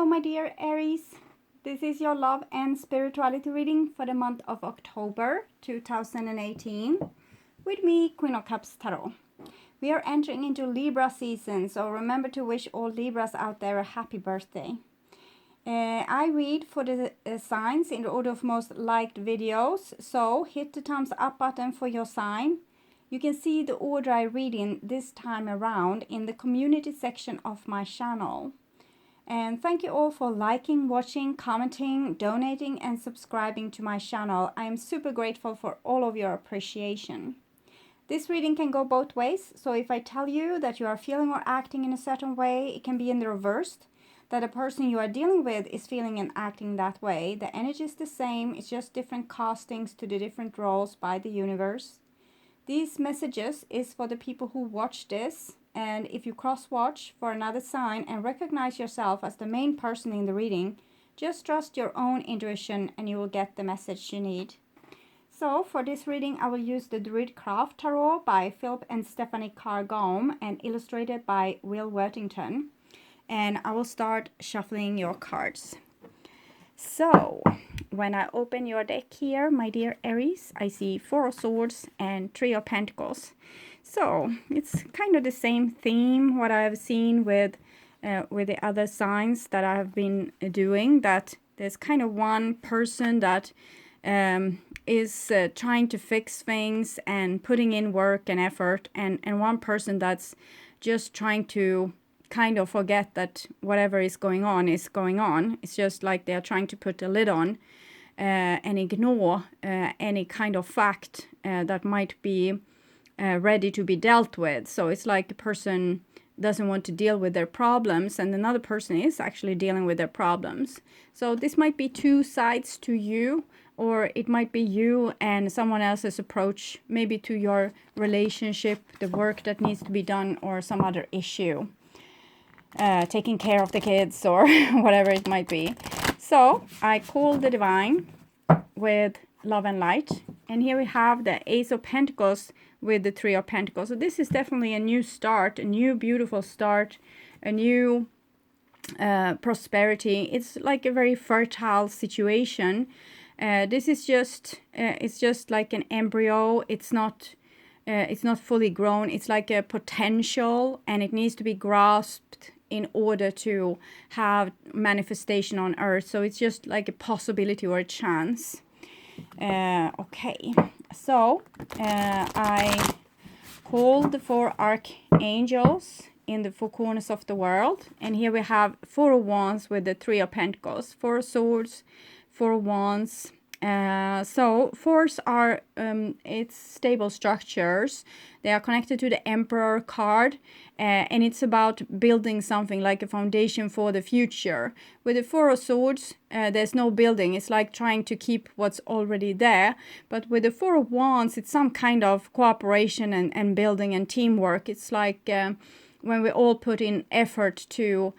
Hello, my dear Aries. This is your love and spirituality reading for the month of October 2018 with me, Queen of Cups Tarot. We are entering into Libra season, so remember to wish all Libras out there a happy birthday. I read for the signs in the order of most liked videos, so hit the thumbs up button for your sign. You can see the order I read in this time around in the community section of my channel. And thank you all for liking, watching, commenting, donating and subscribing to my channel. I am super grateful for all of your appreciation. This reading can go both ways, so if I tell you that you are feeling or acting in a certain way, it can be in the reversed, that a person you are dealing with is feeling and acting that way. The energy is the same, it's just different castings to the different roles by the universe. These messages is for the people who watch this, and if you cross-watch for another sign and recognize yourself as the main person in the reading, just trust your own intuition and you will get the message you need. So for this reading, I will use the Druidcraft Tarot by Philip and Stephanie Carr-Gaume and illustrated by Will Worthington. And I will start shuffling your cards. So, when I open your deck here, my dear Aries, I see Four of Swords and Three of Pentacles. So, it's kind of the same theme, what I've seen with the other signs that I've been doing, that there's kind of one person that is trying to fix things and putting in work and effort, and one person that's just trying to kind of forget that whatever is going on is going on. It's just like they're trying to put a lid on and ignore any kind of fact that might be ready to be dealt with. So it's like a person doesn't want to deal with their problems and another person is actually dealing with their problems. So this might be two sides to you, or it might be you and someone else's approach, maybe to your relationship, the work that needs to be done, or some other issue. Taking care of the kids or whatever it might be. So I call the divine with love and light, and here we have the Ace of Pentacles with the Three of Pentacles. So this is definitely a new start, a new beautiful start, a new prosperity. It's like a very fertile situation. This is just it's just like an embryo. It's not fully grown. It's like a potential, and it needs to be grasped in order to have manifestation on earth. So it's just like a possibility or a chance. Okay, so I called the four archangels in the four corners of the world, and here we have Four of Wands with the Three of Pentacles, Four of Swords, Four of Wands. So fours are it's stable structures. They are connected to the Emperor card, and it's about building something like a foundation for the future. With the Four of Swords, there's no building. It's like trying to keep what's already there. But with the Four of Wands, it's some kind of cooperation and building and teamwork. It's like when we all put in effort to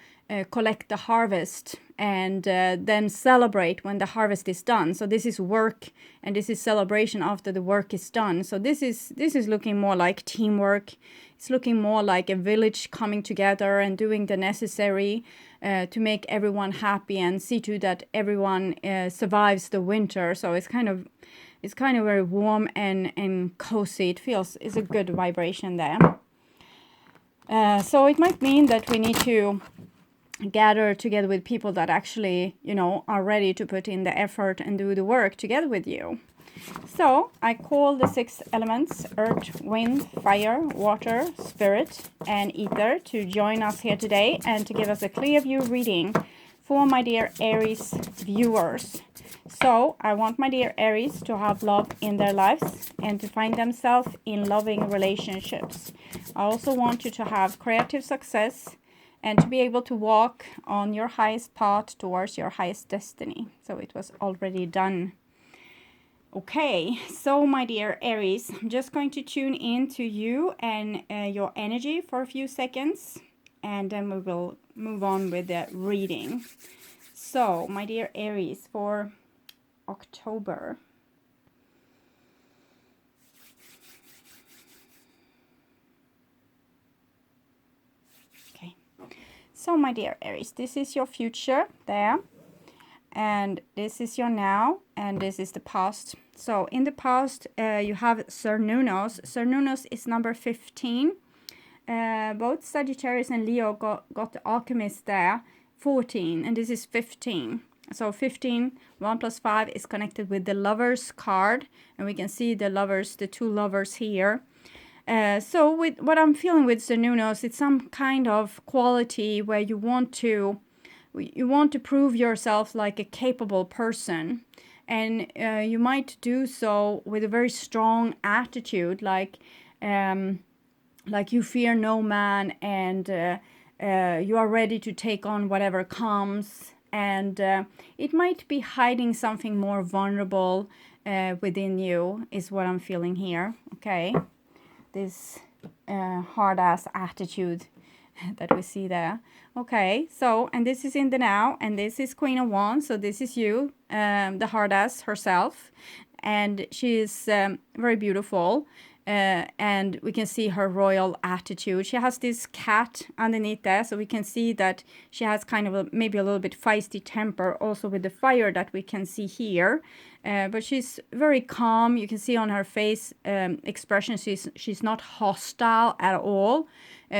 collect the harvest and then celebrate when the harvest is done. So this is work, and this is celebration after the work is done. So this is looking more like teamwork. It's looking more like a village coming together and doing the necessary to make everyone happy and see to that everyone survives the winter. So it's kind of very warm and cozy. It's a good vibration there. So it might mean that we need to gather together with people that actually, are ready to put in the effort and do the work together with you. So I call the six elements, earth, wind, fire, water, spirit, and ether, to join us here today and to give us a clear view reading for my dear Aries viewers. So I want my dear Aries to have love in their lives and to find themselves in loving relationships. I also want you to have creative success and to be able to walk on your highest path towards your highest destiny. So it was already done. Okay, so my dear Aries, I'm just going to tune in to you and your energy for a few seconds, and then we will move on with the reading. So, my dear Aries, for October. So my dear Aries, this is your future there, and this is your now, and this is the past. So in the past, you have Cernunnos. Cernunnos is number 15. Both Sagittarius and Leo got the Alchemist there, 14, and this is 15. So 15, 1 plus 5 is connected with the Lovers card, and we can see the lovers, the two lovers here. So with what I'm feeling with Cernunnos, it's some kind of quality where you want to prove yourself like a capable person, and you might do so with a very strong attitude, like you fear no man, and you are ready to take on whatever comes, and it might be hiding something more vulnerable within you, is what I'm feeling here. Okay, this hard-ass attitude that we see there. Okay, so, and this is in the now, and this is Queen of Wands, so this is you, the hard-ass herself, and she is very beautiful, and we can see her royal attitude. She has this cat underneath there, so we can see that she has kind of maybe a little bit feisty temper, also with the fire that we can see here. But she's very calm. You can see on her face expression, she's not hostile at all.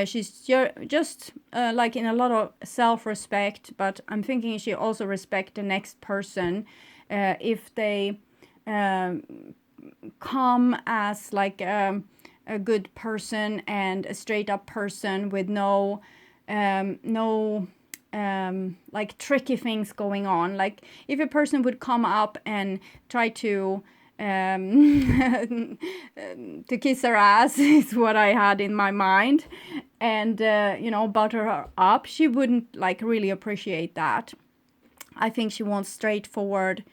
She's just like in a lot of self-respect, but I'm thinking she also respects the next person if they come as like a good person and a straight up person with no like tricky things going on. Like if a person would come up and try to kiss her ass is what I had in my mind, and you know, butter her up, she wouldn't like really appreciate that. I think she wants straightforward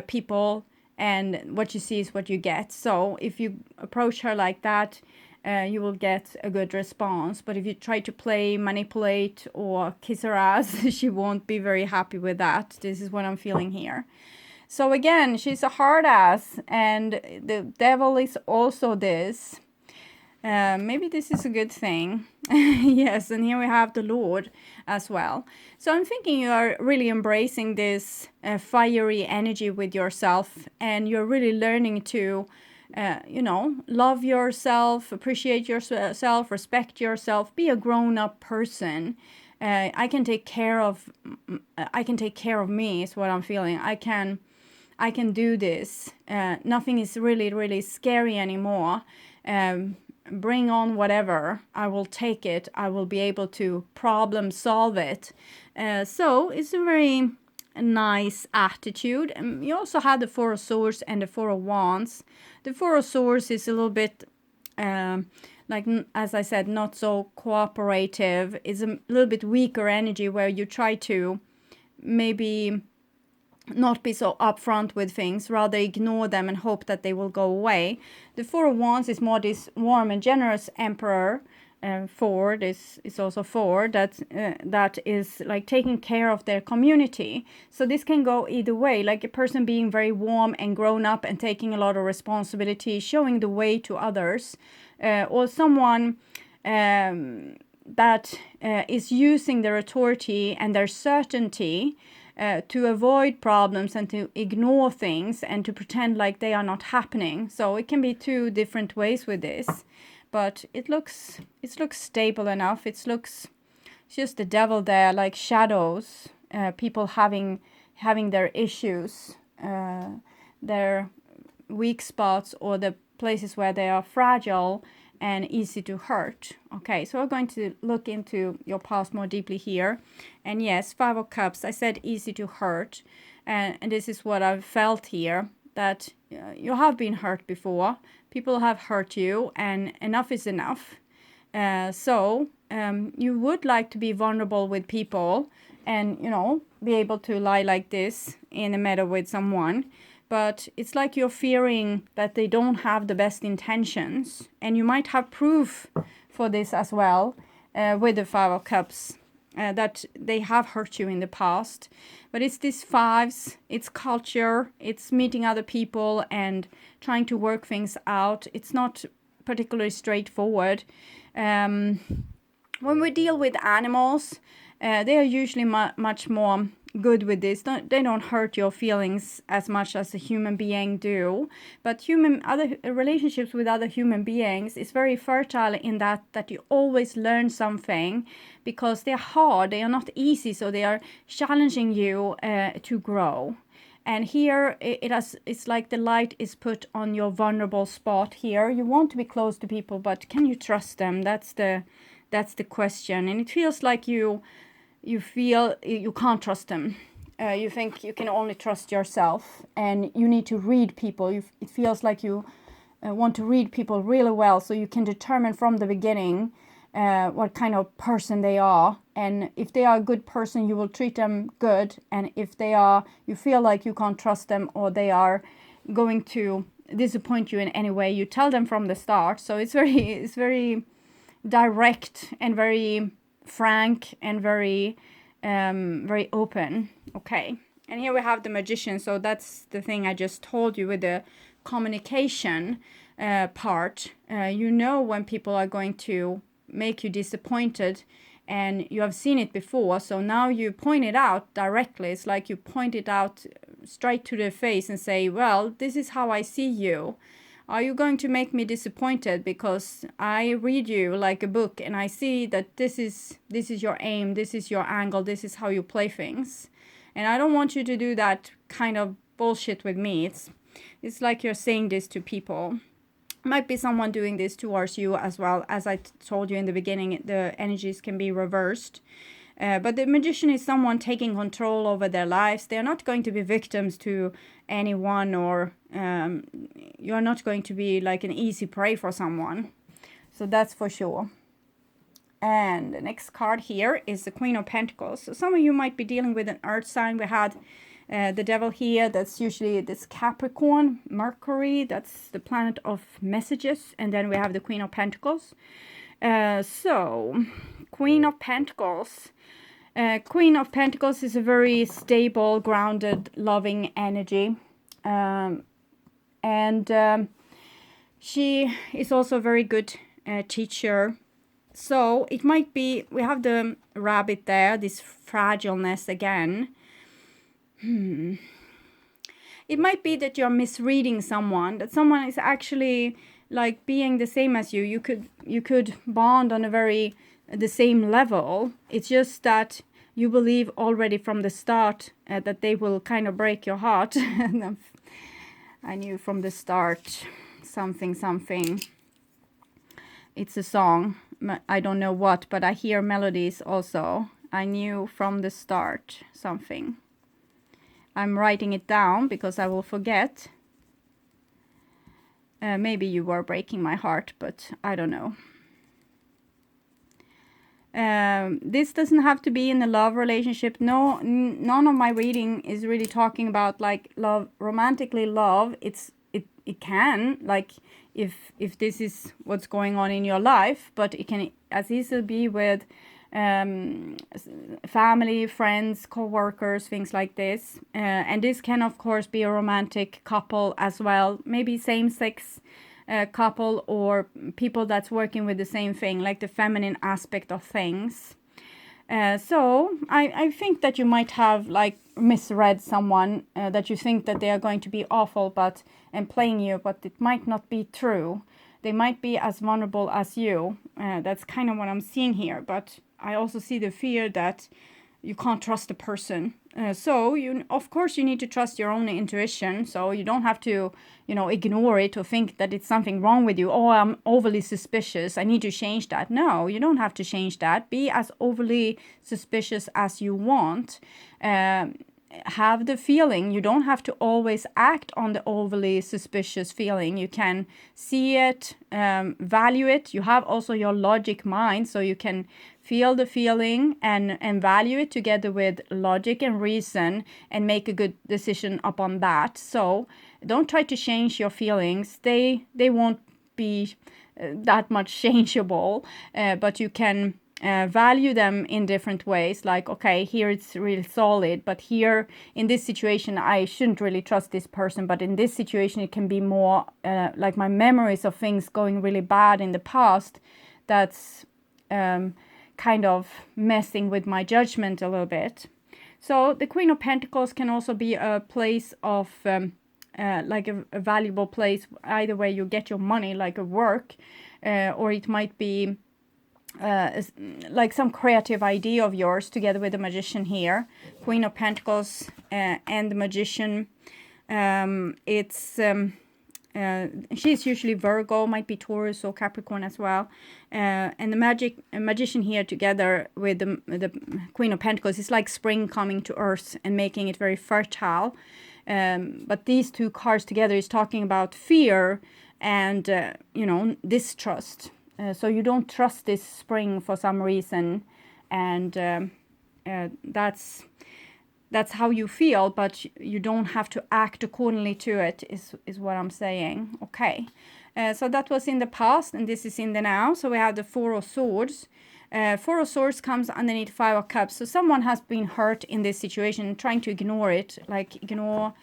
people, and what you see is what you get. So if you approach her like that, you will get a good response. But if you try to play, manipulate, or kiss her ass, she won't be very happy with that. This is what I'm feeling here. So again, she's a hard ass, and the devil is also this. Maybe this is a good thing. Yes, and here we have the Lord as well. So I'm thinking you are really embracing this fiery energy with yourself, and you're really learning to, you know, love yourself, appreciate yourself, respect yourself, be a grown-up person. I can take care of me is what I'm feeling. I can do this. Nothing is really scary anymore. Bring on whatever, I will take it. I will be able to problem solve it. So it's a very nice attitude. You also have the Four of Swords and the Four of Wands. The Four of Swords is a little bit like, as I said, not so cooperative. It's a little bit weaker energy where you try to maybe not be so upfront with things, rather ignore them and hope that they will go away. The Four of Wands is more this warm and generous emperor. Four, this is also four, that is like taking care of their community. So this can go either way, like a person being very warm and grown up and taking a lot of responsibility, showing the way to others, or someone that is using their authority and their certainty to avoid problems and to ignore things and to pretend like they are not happening. So it can be two different ways with this, but it looks stable enough. It's just the devil there, like shadows, people having their issues, their weak spots, or the places where they are fragile and easy to hurt. Okay, so we're going to look into your past more deeply here. And yes, Five of Cups, I said easy to hurt. And this is what I've felt here, that you have been hurt before. People have hurt you, and enough is enough. So you would like to be vulnerable with people and, you know, be able to lie like this in a meadow with someone. But it's like you're fearing that they don't have the best intentions. And you might have proof for this as well with the Five of Cups, that they have hurt you in the past. But it's these fives, it's culture, it's meeting other people and trying to work things out. It's not particularly straightforward. When we deal with animals, They are usually much more good with this. They don't hurt your feelings as much as a human being do. But other relationships with other human beings is very fertile in that you always learn something, because they're hard, they are not easy, so they are challenging you to grow. And here it's like the light is put on your vulnerable spot here. You want to be close to people, but can you trust them? That's the question. And it feels like you feel you can't trust them. You think you can only trust yourself, and you need to read people. It feels like you want to read people really well, so you can determine from the beginning what kind of person they are. And if they are a good person, you will treat them good. And if you feel like you can't trust them, or they are going to disappoint you in any way, you tell them from the start. So it's very direct and very frank and very open. Okay, and here we have the Magician. So that's the thing I just told you with the communication part. You know when people are going to make you disappointed, and you have seen it before, so now you point it out directly. It's like you point it out straight to their face and say, well, this is how I see you. Are you going to make me disappointed? Because I read you like a book, and I see that this is your aim, this is your angle, this is how you play things. And I don't want you to do that kind of bullshit with me. It's like you're saying this to people. Might be someone doing this towards you as well. As I told you in the beginning, the energies can be reversed. But the Magician is someone taking control over their lives. They're not going to be victims to anyone, or you're not going to be like an easy prey for someone. So that's for sure. And the next card here is the Queen of Pentacles. So some of you might be dealing with an earth sign. We had the Devil here. That's usually this Capricorn, Mercury. That's the planet of messages. And then we have the Queen of Pentacles. So Queen of Pentacles. Queen of Pentacles is a very stable, grounded, loving energy. She is also a very good teacher. So it might be, we have the Rabbit there, this fragileness again. It might be that you're misreading someone, that someone is actually like being the same as you. You could bond on the same level. It's just that you believe already from the start that they will kind of break your heart. I knew from the start something. It's a song. I don't know what, but I hear melodies also. I knew from the start something. I'm writing it down because I will forget. Maybe you were breaking my heart, but I don't know. This doesn't have to be in a love relationship. No, none of my reading is really talking about like love, romantically love. It can, like, if this is what's going on in your life, but it can as easily be with family, friends, co-workers, things like this. And this can of course be a romantic couple as well, maybe same-sex couple, or people that's working with the same thing, like the feminine aspect of things. So I think that you might have like misread someone, that you think that they are going to be awful and playing you, but it might not be true. They might be as vulnerable as you. That's kind of what I'm seeing here. But I also see the fear that you can't trust the person. So of course you need to trust your own intuition. So you don't have to, ignore it or think that it's something wrong with you. Oh, I'm overly suspicious, I need to change that. No, you don't have to change that. Be as overly suspicious as you want. Have the feeling. You don't have to always act on the overly suspicious feeling. You can see it, value it. You have also your logic mind, so you can feel the feeling and value it together with logic and reason and make a good decision upon that. So don't try to change your feelings. They won't be that much changeable, but you can value them in different ways. Like, okay, here it's really solid, but here in this situation I shouldn't really trust this person. But in this situation it can be more like my memories of things going really bad in the past that's kind of messing with my judgment a little bit. So the Queen of Pentacles can also be a place of like a valuable place, either where you get your money, like a work, or it might be like some creative idea of yours together with the Magician here. Queen of Pentacles and the Magician. She's usually Virgo, might be Taurus or Capricorn as well. And the Magician here together with the Queen of Pentacles is like spring coming to earth and making it very fertile. But these two cards together is talking about fear and, you know, distrust. So you don't trust this spring for some reason. And that's how you feel, but you don't have to act accordingly to it, is what I'm saying. Okay, so that was in the past, and this is in the now. So we have the Four of Swords. Four of Swords comes underneath Five of Cups. So someone has been hurt in this situation, trying to ignore it, like ignore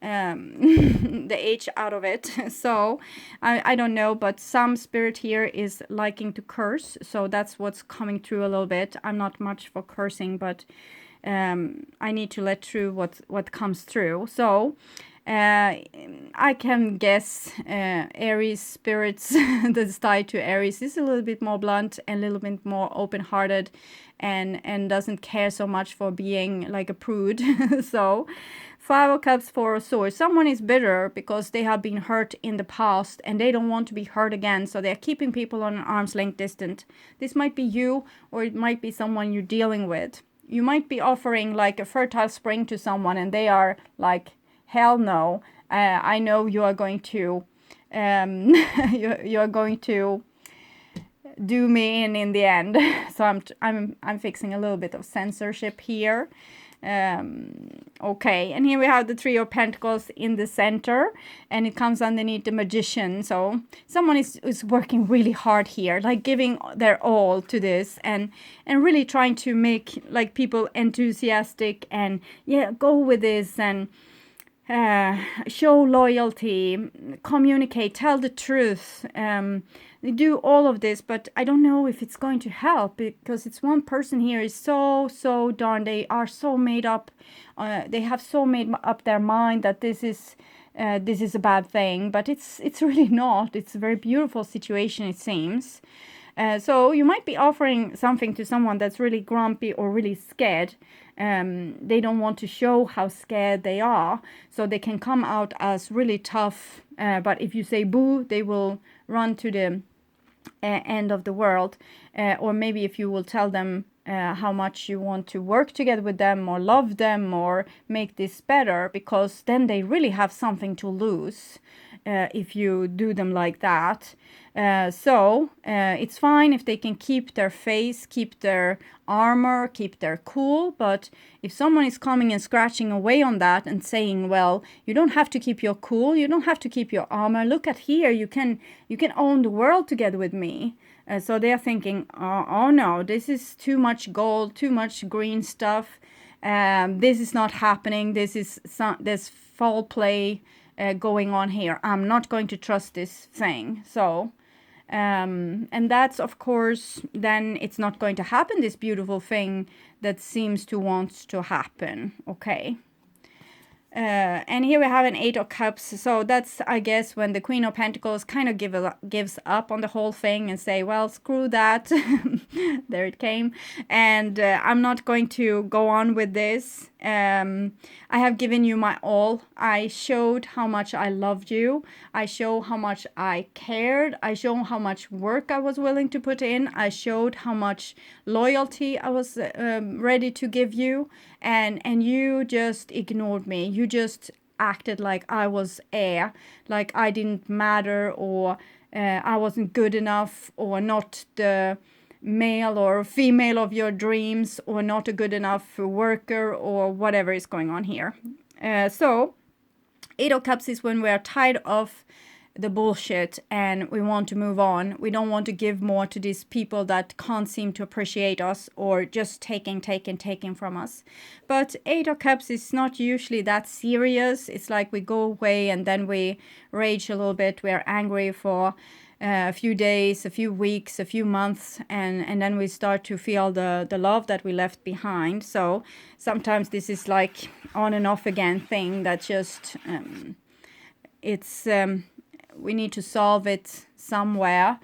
the H out of it. So I don't know, but some spirit here is liking to curse. So that's what's coming through a little bit. I'm not much for cursing, but I need to let through what comes through. So I can guess Aries spirits that's tied to Aries is a little bit more blunt and a little bit more open-hearted and doesn't care so much for being like a prude. So Five of Cups, Four of Swords. Someone is bitter because they have been hurt in the past and they don't want to be hurt again. So they're keeping people on an arm's length distance. This might be you, or it might be someone you're dealing with. You might be offering like a fertile spring to someone and they are like, hell no. I know you are going to you are going to do me in the end. So I'm fixing a little bit of censorship here. Okay, and here we have the Three of Pentacles in the center, and it comes underneath the Magician. So someone is working really hard here, like giving their all to this and really trying to make like people enthusiastic and yeah, go with this and show loyalty, communicate, tell the truth. They do all of this, but I don't know if it's going to help, because it's one person here is so darn, they are so made up, they have so made up their mind that this is a bad thing, but it's really not. It's a very beautiful situation, it seems. So you might be offering something to someone that's really grumpy or really scared. They don't want to show how scared they are, so they can come out as really tough. But if you say boo, they will run to the end of the world. Or maybe if you will tell them how much you want to work together with them or love them or make this better, because then they really have something to lose if you do them like that. So it's fine if they can keep their face, keep their armor, keep their cool. But if someone is coming and scratching away on that and saying, well, you don't have to keep your cool, you don't have to keep your armor, look at here, you can own the world together with me. So they're thinking, oh no, this is too much gold, too much green stuff. This is not happening. There's foul play going on here. I'm not going to trust this thing. So, and that's, of course, then it's not going to happen, this beautiful thing that seems to want to happen. Okay. And here we have an Eight of Cups. So that's, I guess, when the Queen of Pentacles kind of gives up on the whole thing and say, well, screw that. There it came. And I'm not going to go on with this. I have given you my all. I showed how much I loved you. I showed how much I cared. I showed how much work I was willing to put in. I showed how much loyalty I was ready to give you. And you just ignored me. You just acted like I was air, like I didn't matter, or I wasn't good enough, or not the male or female of your dreams, or not a good enough worker, or whatever is going on here. So Eight of Cups is when we are tired of the bullshit and we want to move on. We don't want to give more to these people that can't seem to appreciate us or just taking from us. But Eight of Cups is not usually that serious. It's like we go away and then we rage a little bit. We're angry for a few days, a few weeks, a few months, and then we start to feel the love that we left behind. So sometimes this is like on and off again thing that just we need to solve it somewhere.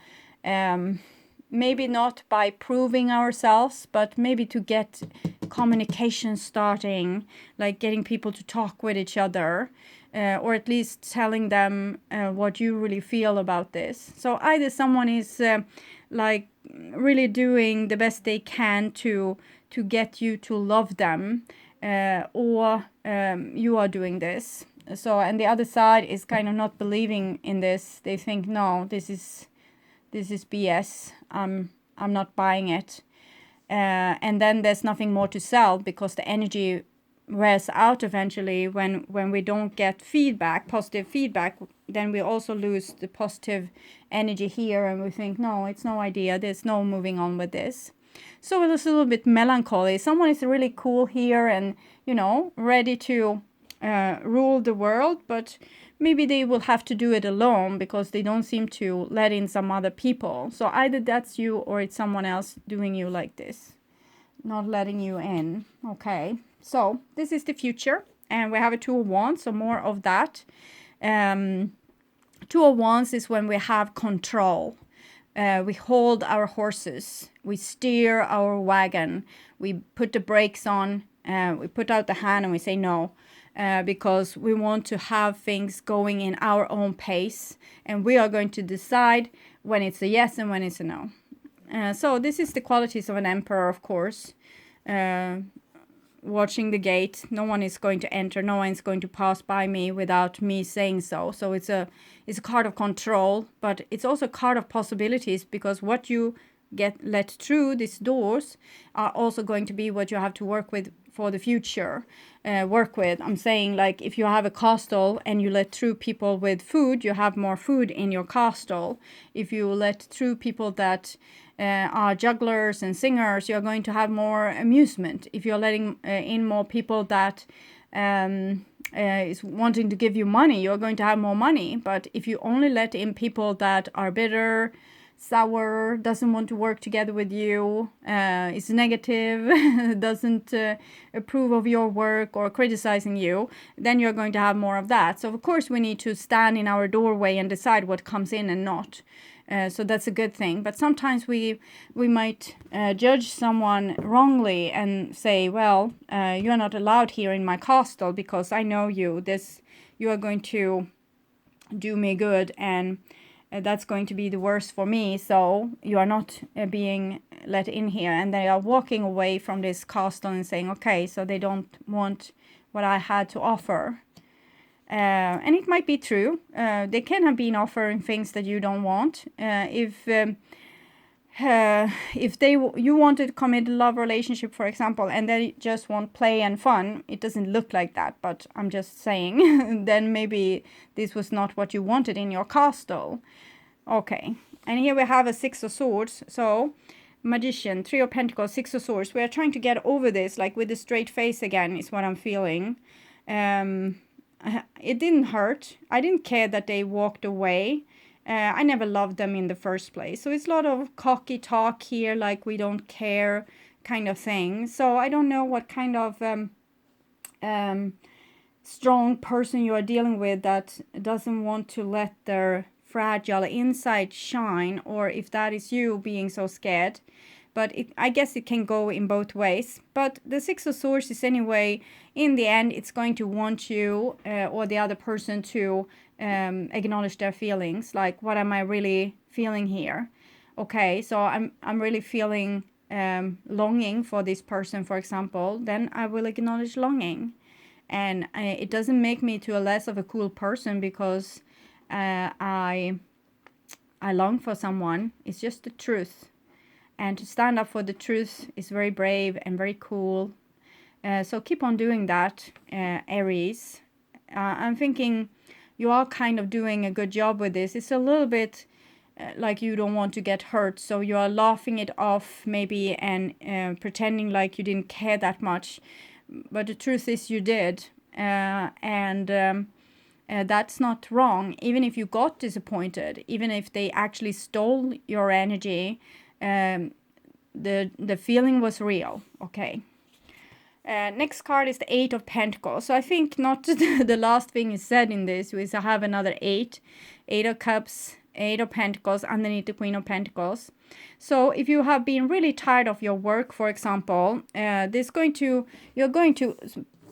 Maybe not by proving ourselves, but maybe to get communication starting, like getting people to talk with each other, or at least telling them what you really feel about this. So either someone is like really doing the best they can to get you to love them, or you are doing this. So, and the other side is kind of not believing in this. They think, no, this is BS. I'm not buying it. And then there's nothing more to sell because the energy wears out eventually when we don't get feedback, positive feedback. Then we also lose the positive energy here and we think, no, it's no idea. There's no moving on with this. So it's a little bit melancholy. Someone is really cool here and, you know, ready to rule the world, but maybe they will have to do it alone because they don't seem to let in some other people. So either that's you or it's someone else doing you like this, not letting you in. Okay, so this is the future and we have a Two of Wands, so more of that. Two of Wands is when we have control. We hold our horses, we steer our wagon, we put the brakes on, we put out the hand and we say no. Because we want to have things going in our own pace and we are going to decide when it's a yes and when it's a no. So this is the qualities of an emperor, of course. Watching the gate, no one is going to enter, no one is going to pass by me without me saying so. So it's a card of control, but it's also a card of possibilities because what you get let through these doors are also going to be what you have to work with for the future. I'm saying, like, if you have a castle and you let through people with food, you have more food in your castle. If you let through people that are jugglers and singers, you're going to have more amusement. If you're letting in more people that is wanting to give you money, you're going to have more money. But if you only let in people that are bitter, sour, doesn't want to work together with you, is negative, doesn't approve of your work or criticizing you, then you're going to have more of that. So of course we need to stand in our doorway and decide what comes in and not. So that's a good thing. But sometimes we might judge someone wrongly and say, well, you're not allowed here in my castle because I know you. You are going to do me good and that's going to be the worst for me, so you are not being let in here. And they are walking away from this castle and saying, okay, so they don't want what I had to offer. And it might be true. They can have been offering things that you don't want. If you wanted to commit a love relationship, for example, and they just want play and fun, it doesn't look like that, but I'm just saying, then maybe this was not what you wanted in your castle. Okay, and here we have a Six of Swords. So Magician, Three of Pentacles, Six of Swords. We are trying to get over this, like with a straight face again, is what I'm feeling. It didn't hurt. I didn't care that they walked away. I never loved them in the first place. So it's a lot of cocky talk here, like we don't care kind of thing. So I don't know what kind of strong person you are dealing with that doesn't want to let their fragile inside shine, or if that is you being so scared. But I guess it can go in both ways. But the Six of Swords is anyway, in the end, it's going to want you or the other person to acknowledge their feelings. Like, what am I really feeling here? Okay, so I'm really feeling longing for this person, for example. Then I will acknowledge longing. And it doesn't make me to a less of a cool person because I long for someone. It's just the truth. And to stand up for the truth is very brave and very cool. So keep on doing that, Aries. I'm thinking you are kind of doing a good job with this. It's a little bit like you don't want to get hurt, so you are laughing it off maybe and pretending like you didn't care that much, but the truth is you did, and that's not wrong. Even if you got disappointed, even if they actually stole your energy, the feeling was real. Okay. Next card is the Eight of Pentacles. So I think not the last thing is said in this is I have another eight of Cups, Eight of Pentacles underneath the Queen of Pentacles. So if you have been really tired of your work, for example, you're going to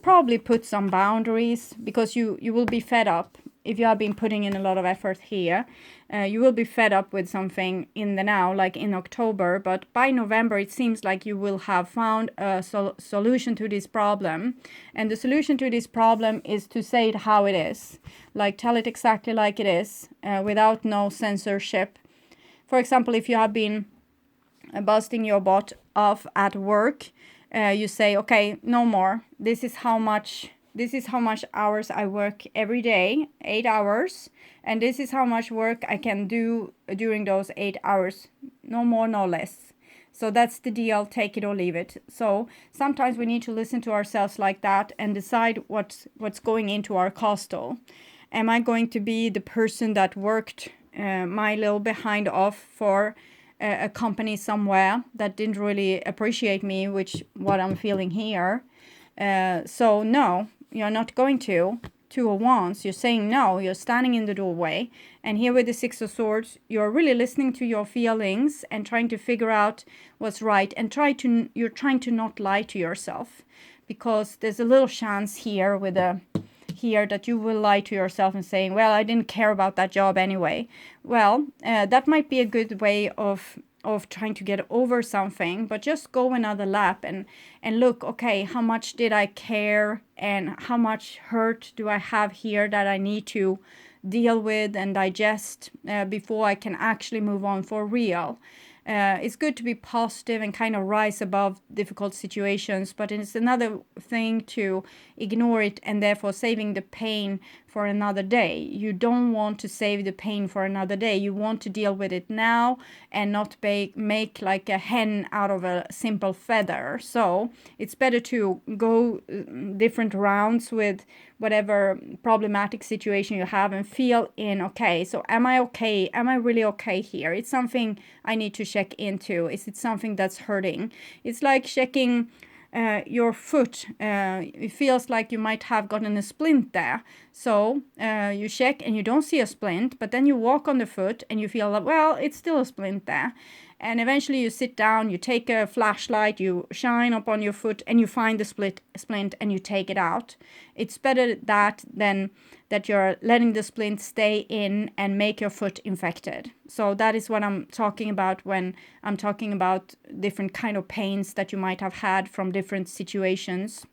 probably put some boundaries, because you will be fed up. If you have been putting in a lot of effort here, you will be fed up with something in the now, like in October. But by November, it seems like you will have found a solution to this problem. And the solution to this problem is to say it how it is. Like, tell it exactly like it is, without no censorship. For example, if you have been busting your butt off at work, you say, okay, no more. This is how much hours I work every day, 8 hours, and this is how much work I can do during those 8 hours, no more, no less. So that's the deal, take it or leave it. So sometimes we need to listen to ourselves like that and decide what's going into our castle. Am I going to be the person that worked my little behind off for a company somewhere that didn't really appreciate me, which what I'm feeling here? So no, you're not going to. Two of Wands, you're saying no, you're standing in the doorway. And here with the Six of Swords, you're really listening to your feelings and trying to figure out what's right, and you're trying to not lie to yourself, because there's a little chance here with here that you will lie to yourself and saying, well, I didn't care about that job anyway. Well, that might be a good way of trying to get over something, but just go another lap and look, okay, how much did I care, and how much hurt do I have here that I need to deal with and digest before I can actually move on for real. It's good to be positive and kind of rise above difficult situations, but it's another thing to ignore it and therefore saving the pain for another day. You don't want to save the pain for another day. You want to deal with it now and not make like a hen out of a simple feather. So it's better to go different rounds with whatever problematic situation you have and feel in, okay, so am I okay? Am I really okay here? It's something I need to check into. Is it something that's hurting? It's like checking your foot. It feels like you might have gotten a splint there. So you check and you don't see a splint, but then you walk on the foot and you feel like, well, it's still a splint there. And eventually you sit down, you take a flashlight, you shine up on your foot and you find the splint and you take it out. It's better that than that you're letting the splint stay in and make your foot infected. So that is what I'm talking about when I'm talking about different kind of pains that you might have had from different situations.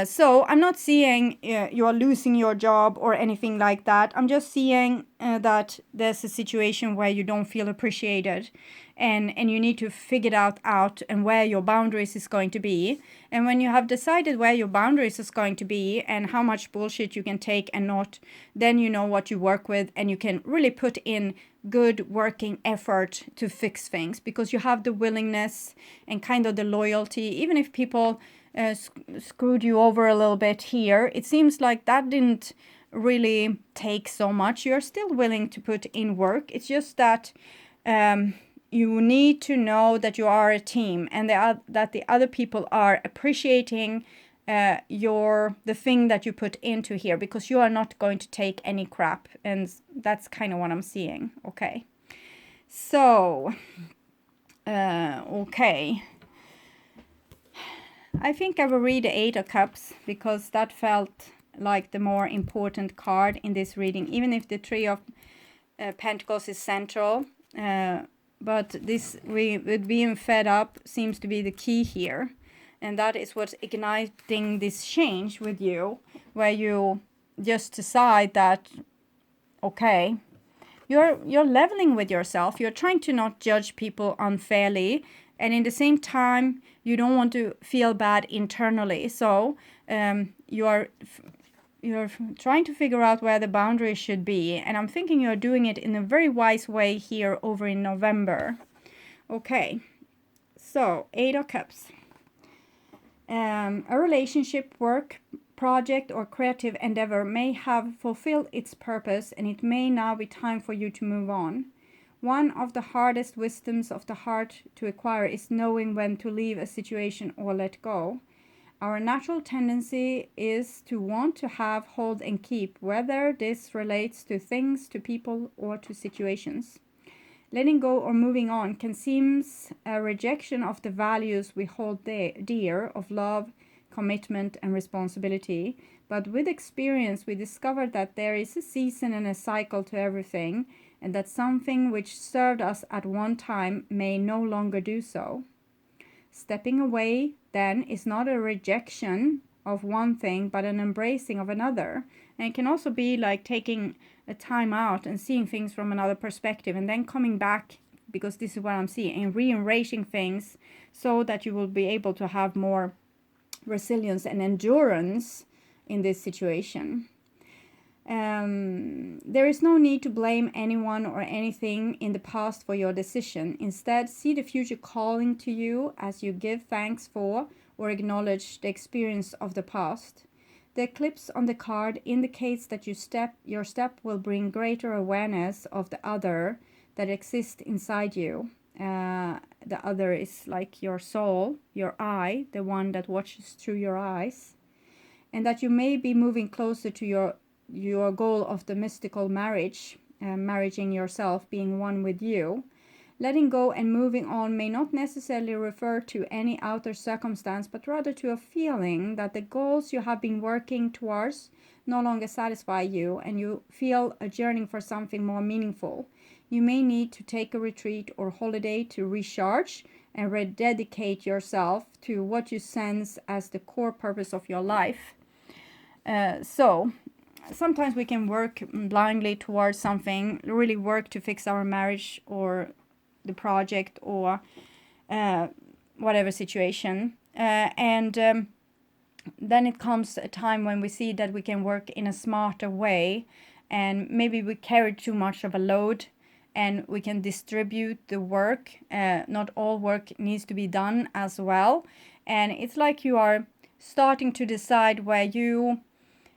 So I'm not seeing you are losing your job or anything like that. I'm just seeing that there's a situation where you don't feel appreciated, and you need to figure that out and where your boundaries is going to be. And when you have decided where your boundaries is going to be and how much bullshit you can take and not, then you know what you work with, and you can really put in good working effort to fix things, because you have the willingness and kind of the loyalty. Even if people screwed you over a little bit here, it seems like that didn't really take so much. You're still willing to put in work. It's just that you need to know that you are a team, and that the other people are appreciating the thing that you put into here, because you are not going to take any crap. And that's kind of what I'm seeing. Okay, so okay, I think I will read the Eight of Cups, because that felt like the more important card in this reading, even if the Three of Pentacles is central. But this, with being fed up, seems to be the key here. And that is what's igniting this change with you, where you just decide that, okay, you're leveling with yourself. You're trying to not judge people unfairly, and in the same time, you don't want to feel bad internally. So you're you're trying to figure out where the boundaries should be, and I'm thinking you're doing it in a very wise way here over in November. Okay, so 8 of Cups. A relationship, work, project, or creative endeavor may have fulfilled its purpose, and it may now be time for you to move on. One of the hardest wisdoms of the heart to acquire is knowing when to leave a situation or let go. Our natural tendency is to want to have, hold, and keep, whether this relates to things, to people, or to situations. Letting go or moving on can seem a rejection of the values we hold dear of love, commitment, and responsibility. But with experience, we discover that there is a season and a cycle to everything, and that something which served us at one time may no longer do so. Stepping away, then, is not a rejection of one thing, but an embracing of another. And it can also be like taking a time out and seeing things from another perspective, and then coming back, because this is what I'm seeing, and rearranging things so that you will be able to have more resilience and endurance in this situation. There is no need to blame anyone or anything in the past for your decision. Instead, see the future calling to you as you give thanks for or acknowledge the experience of the past. The eclipse on the card indicates that your step will bring greater awareness of the other that exists inside you. The other is like your soul, your eye, the one that watches through your eyes. And that you may be moving closer to your goal of the mystical marriage, marrying yourself, being one with you. Letting go and moving on may not necessarily refer to any outer circumstance, but rather to a feeling that the goals you have been working towards no longer satisfy you, and you feel a yearning for something more meaningful. You may need to take a retreat or holiday to recharge and rededicate yourself to what you sense as the core purpose of your life. So sometimes we can work blindly towards something, really work to fix our marriage or the project or whatever situation. Then it comes a time when we see that we can work in a smarter way, and maybe we carry too much of a load, and we can distribute the work. Not all work needs to be done as well. And it's like you are starting to decide where you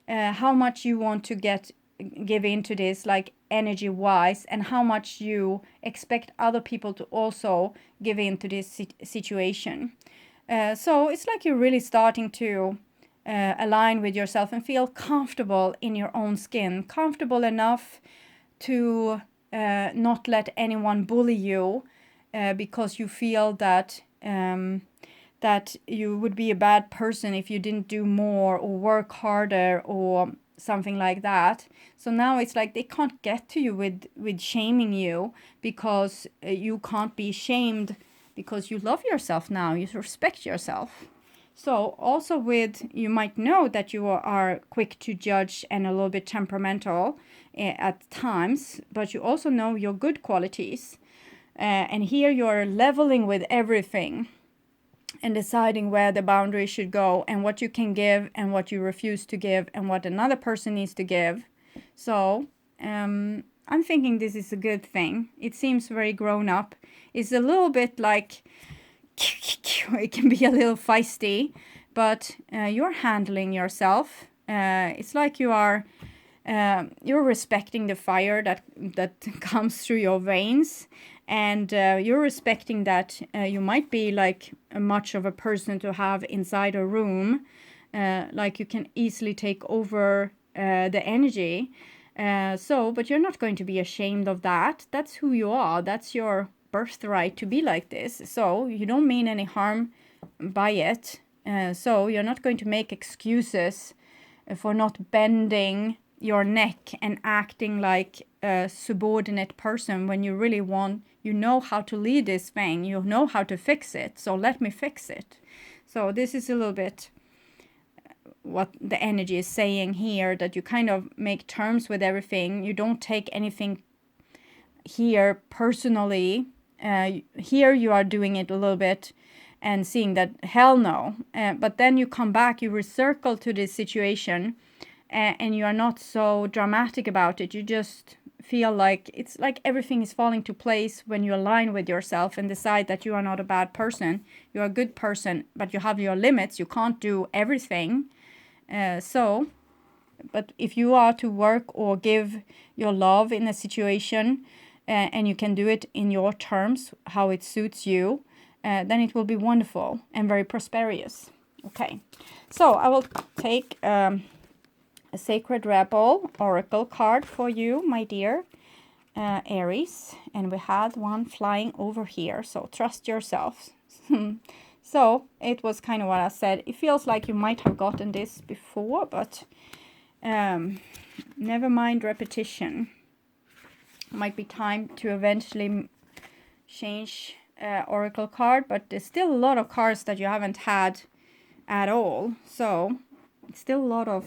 how much you want to give into this, like energy wise, and how much you expect other people to also give into this situation. So it's like you're really starting to align with yourself and feel comfortable in your own skin, comfortable enough to not let anyone bully you because you feel that that you would be a bad person if you didn't do more or work harder or something like that. So now it's like they can't get to you with shaming you, because you can't be shamed, because you love yourself now, you respect yourself. So also you might know that you are quick to judge and a little bit temperamental at times, but you also know your good qualities. And here you're leveling with everything and deciding where the boundary should go and what you can give and what you refuse to give and what another person needs to give. So I'm thinking this is a good thing. It seems very grown up. It's a little bit like it can be a little feisty, but you're handling yourself. It's like you're respecting the fire that comes through your veins. And you're respecting that you might be like much of a person to have inside a room. Like you can easily take over the energy. But you're not going to be ashamed of that. That's who you are. That's your birthright to be like this. So you don't mean any harm by it. So you're not going to make excuses for not bending your neck and acting like a subordinate person when you really you know how to lead this thing, you know how to fix it, so let me fix it. So this is a little bit what the energy is saying here, that you kind of make terms with everything. You don't take anything here personally. Here you are doing it a little bit and seeing that hell no. But then you come back, you recircle to this situation, and you are not so dramatic about it. You just feel like it's like everything is falling to place when you align with yourself and decide that you are not a bad person. You're a good person, but you have your limits. You can't do everything. But if you are to work or give your love in a situation, and you can do it in your terms, how it suits you, then it will be wonderful and very prosperous. Okay, so I will take a Sacred Rebel Oracle card for you, my dear Aries. And we had one flying over here, so trust yourself. So it was kind of what I said. It feels like you might have gotten this before, but never mind repetition. Might be time to eventually change Oracle card, but there's still a lot of cards that you haven't had at all. So it's still a lot of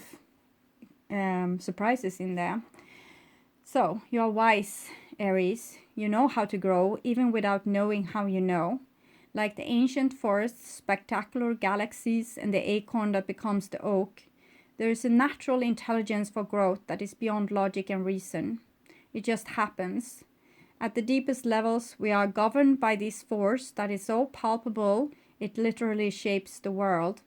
surprises in there. So you're wise, Aries. You know how to grow even without knowing how you know. Like the ancient forests, spectacular galaxies, and the acorn that becomes the oak, there is a natural intelligence for growth that is beyond logic and reason. It just happens. At the deepest levels, we are governed by this force that is so palpable it literally shapes the world.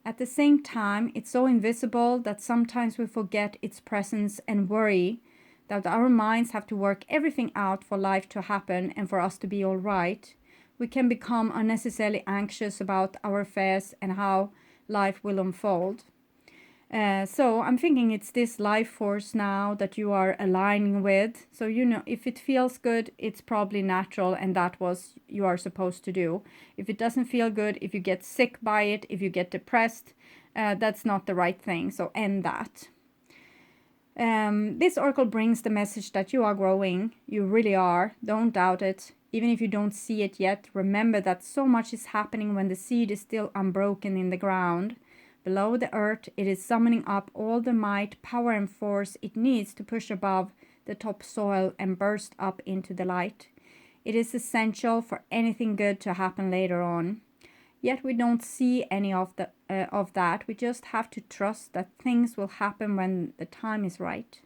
At the same time, it's so invisible that sometimes we forget its presence and worry that our minds have to work everything out for life to happen and for us to be all right. We can become unnecessarily anxious about our affairs and how life will unfold. So I'm thinking it's this life force now that you are aligning with. So, you know, if it feels good, it's probably natural and that was you are supposed to do. If it doesn't feel good, if you get sick by it, if you get depressed, that's not the right thing. So end that. This oracle brings the message that you are growing. You really are. Don't doubt it. Even if you don't see it yet, remember that so much is happening when the seed is still unbroken in the ground. Below the earth, it is summoning up all the might, power, and force it needs to push above the topsoil and burst up into the light. It is essential for anything good to happen later on. Yet we don't see any of that. We just have to trust that things will happen when the time is right.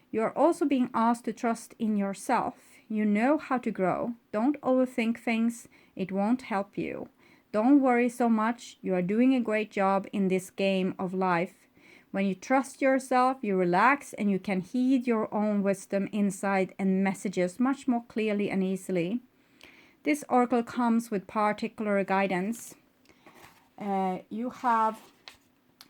You are also being asked to trust in yourself. You know how to grow. Don't overthink things. It won't help you. Don't worry so much. You are doing a great job in this game of life. When you trust yourself, you relax and you can heed your own wisdom, insight, and messages much more clearly and easily. This oracle comes with particular guidance. You have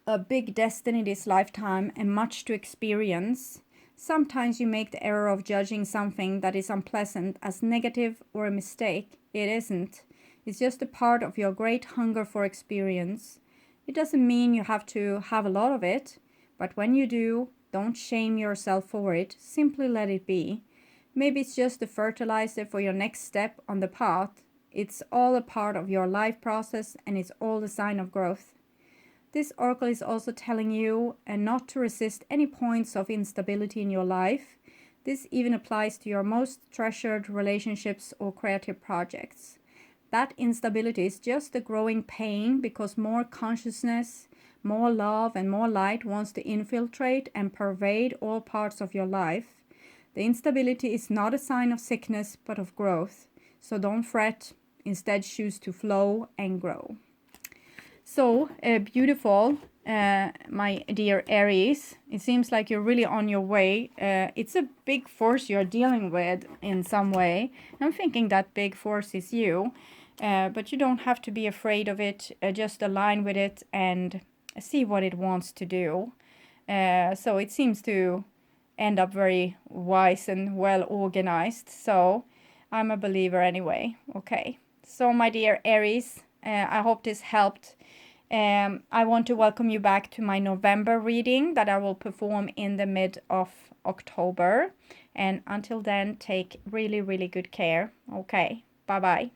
a big destiny this lifetime and much to experience. Sometimes you make the error of judging something that is unpleasant as negative or a mistake. It isn't. It's just a part of your great hunger for experience. It doesn't mean you have to have a lot of it, but when you do, don't shame yourself for it. Simply let it be. Maybe it's just a fertilizer for your next step on the path. It's all a part of your life process and it's all a sign of growth. This oracle is also telling you not to resist any points of instability in your life. This even applies to your most treasured relationships or creative projects. That instability is just a growing pain because more consciousness, more love, and more light wants to infiltrate and pervade all parts of your life. The instability is not a sign of sickness, but of growth. So don't fret, instead choose to flow and grow. So beautiful, my dear Aries. It seems like you're really on your way. It's a big force you're dealing with in some way. I'm thinking that big force is you. But you don't have to be afraid of it. Just align with it and see what it wants to do. So it seems to end up very wise and well organized. So I'm a believer anyway. Okay. So my dear Aries, I hope this helped. I want to welcome you back to my November reading that I will perform in the mid of October. And until then, take really, really good care. Okay. Bye-bye.